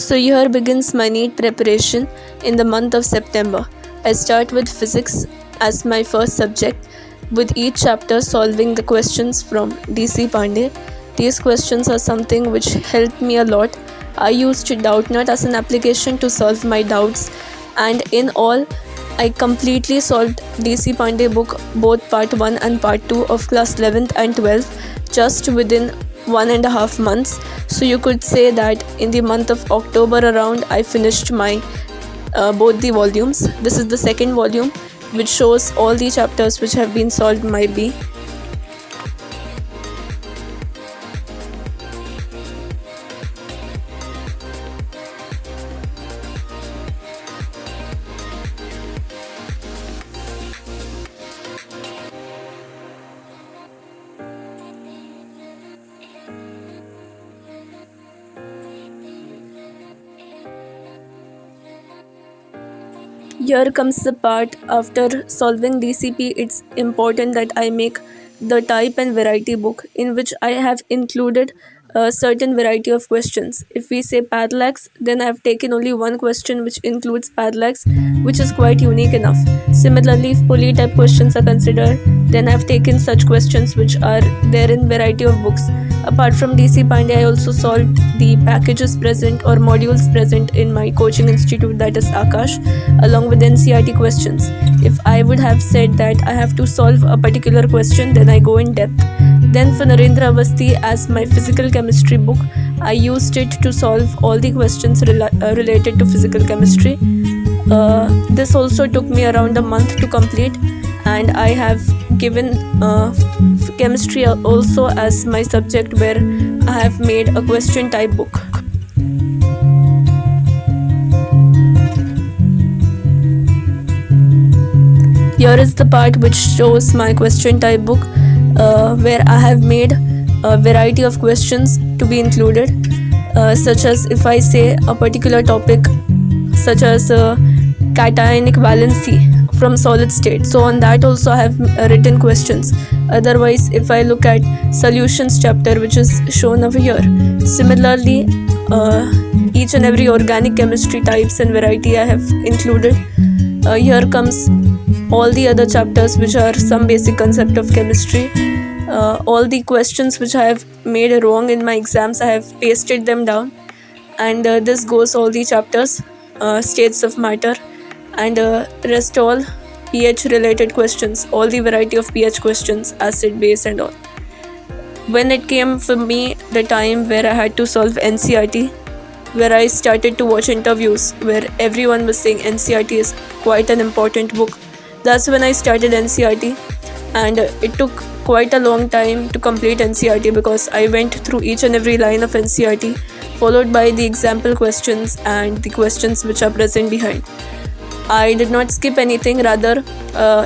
So here begins my NEET preparation in the month of September. I start with physics as my first subject, with each chapter solving the questions from DC Pandey. These questions are something which helped me a lot. I used DoubtNut as an application to solve my doubts, and in all, I completely solved DC Pandey book, both part 1 and part 2 of class 11th and 12th, just within 1.5 months. So you could say that in the month of October around, I finished my both the volumes. This is the second volume, which shows all the chapters which have been solved by me. Here comes the part after solving DCP. It's important that I make the type and variety book, in which I have included a certain variety of questions. If we say parallax, then I have taken only one question which includes parallax, which is quite unique enough. Similarly, if polytype questions are considered, then I have taken such questions which are there in variety of books. Apart from DC Pandey, I also solved the packages present or modules present in my coaching institute, that is Akash, along with NCERT questions. If I would have said that I have to solve a particular question, then I go in depth. Then for Narendra Awasthi as my physical chemistry book, I used it to solve all the questions related to physical chemistry. This also took me around a month to complete, and I have given chemistry also as my subject, where I have made a question type book. Here is the part which shows my question type book, where I have made a variety of questions to be included, such as if I say a particular topic such as cationic valency from solid state, so on that also I have written questions. Otherwise, if I look at solutions chapter, which is shown over here, similarly each and every organic chemistry types and variety I have included. Here comes all the other chapters which are some basic concept of chemistry. All the questions which I have made wrong in my exams, I have pasted them down, and this goes all the chapters, states of matter, and rest all pH related questions, all the variety of pH questions, acid, base and all. When it came for me the time where I had to solve NCERT, where I started to watch interviews where everyone was saying NCERT is quite an important book, that's when I started NCERT, and it took quite a long time to complete NCERT, because I went through each and every line of NCERT, followed by the example questions and the questions which are present behind. I did not skip anything, rather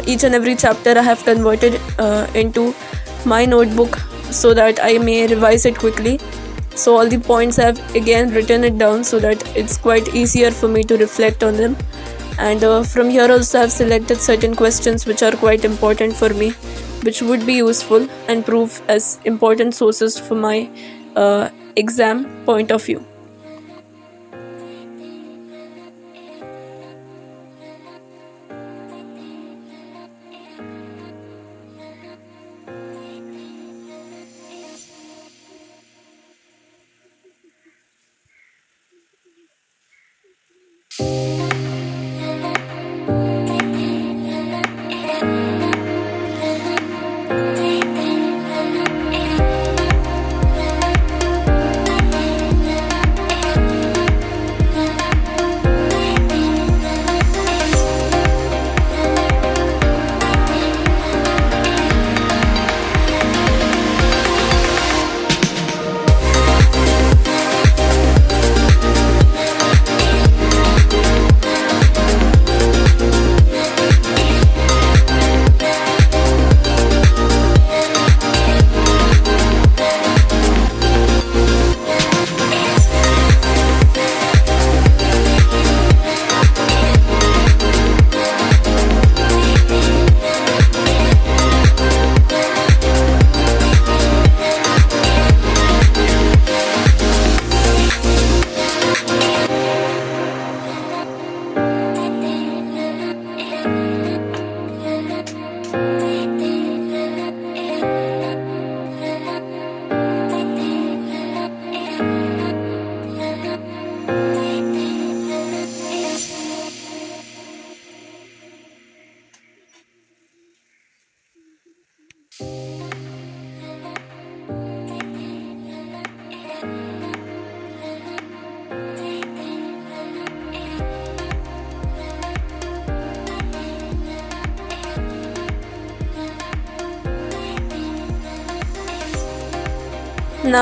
each and every chapter I have converted into my notebook so that I may revise it quickly. So all the points I have again written it down so that it's quite easier for me to reflect on them. And from here also I have selected certain questions which are quite important for me, which would be useful and prove as important sources for my exam point of view. Now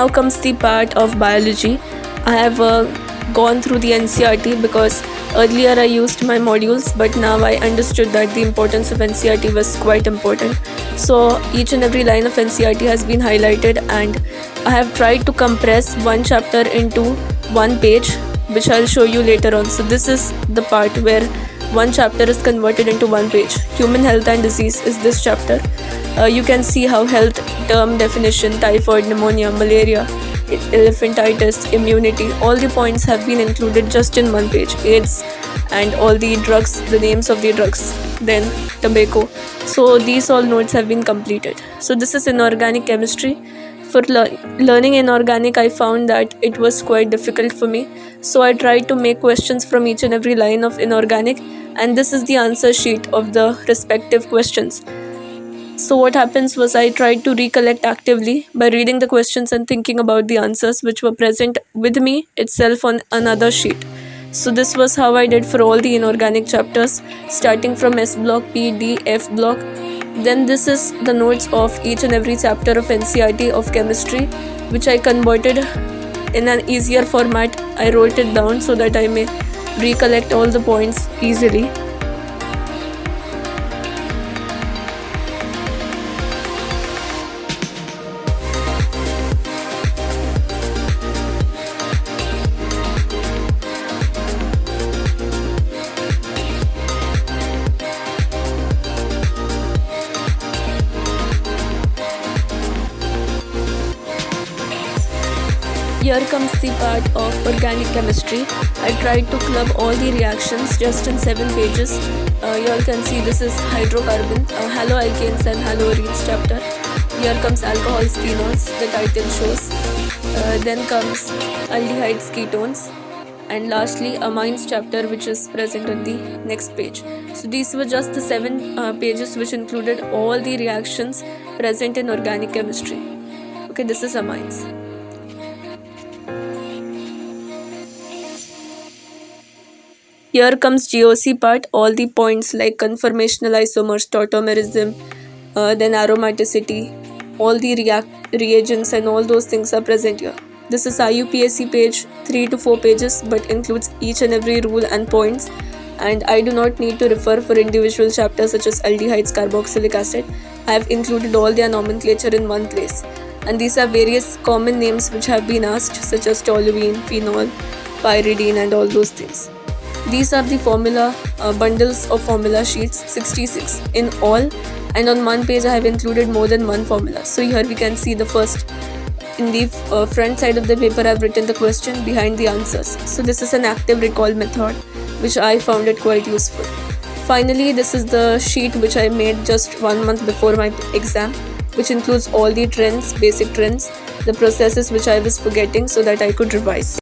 comes the part of biology. I have gone through the NCRT because earlier I used my modules, but now I understood that the importance of NCRT was quite important. So each and every line of NCRT has been highlighted, and I have tried to compress one chapter into one page, which I'll show you later on. So this is the part where one chapter is converted into one page. Human health and disease is this chapter. You can see how health term definition, typhoid, pneumonia, malaria, elephantitis, immunity, all the points have been included just in one page. AIDS and all the drugs, the names of the drugs, then tobacco. So these all notes have been completed. So this is inorganic chemistry. For learning inorganic, I found that it was quite difficult for me. So I tried to make questions from each and every line of inorganic, and this is the answer sheet of the respective questions. So what happens was I tried to recollect actively by reading the questions and thinking about the answers which were present with me itself on another sheet. So this was how I did for all the inorganic chapters, starting from S block, P, D, F block. Then this is the notes of each and every chapter of NCRT of chemistry, which I converted in an easier format. I wrote it down so that I may recollect all the points easily. Here comes the part of organic chemistry. I tried to club all the reactions just in 7 pages. You all can see this is hydrocarbon, haloalkanes and haloarenes chapter. Here comes alcohols, phenols, the title shows. Then comes aldehydes, ketones. And lastly, amines chapter, which is present on the next page. So these were just the 7 pages which included all the reactions present in organic chemistry. Okay, this is amines. Here comes GOC part, all the points like conformational isomers, tautomerism, then aromaticity, all the reagents and all those things are present here. This is IUPAC page, 3 to 4 pages, but includes each and every rule and points. And I do not need to refer for individual chapters such as aldehydes, carboxylic acid. I have included all their nomenclature in one place. And these are various common names which have been asked, such as toluene, phenol, pyridine and all those things. These are the formula bundles of formula sheets, 66 in all, and on one page I have included more than one formula. So here we can see the first, in the front side of the paper I have written the question, behind the answers. So this is an active recall method which I found it quite useful. Finally, this is the sheet which I made just 1 month before my exam, which includes all the trends, basic trends, the processes which I was forgetting so that I could revise.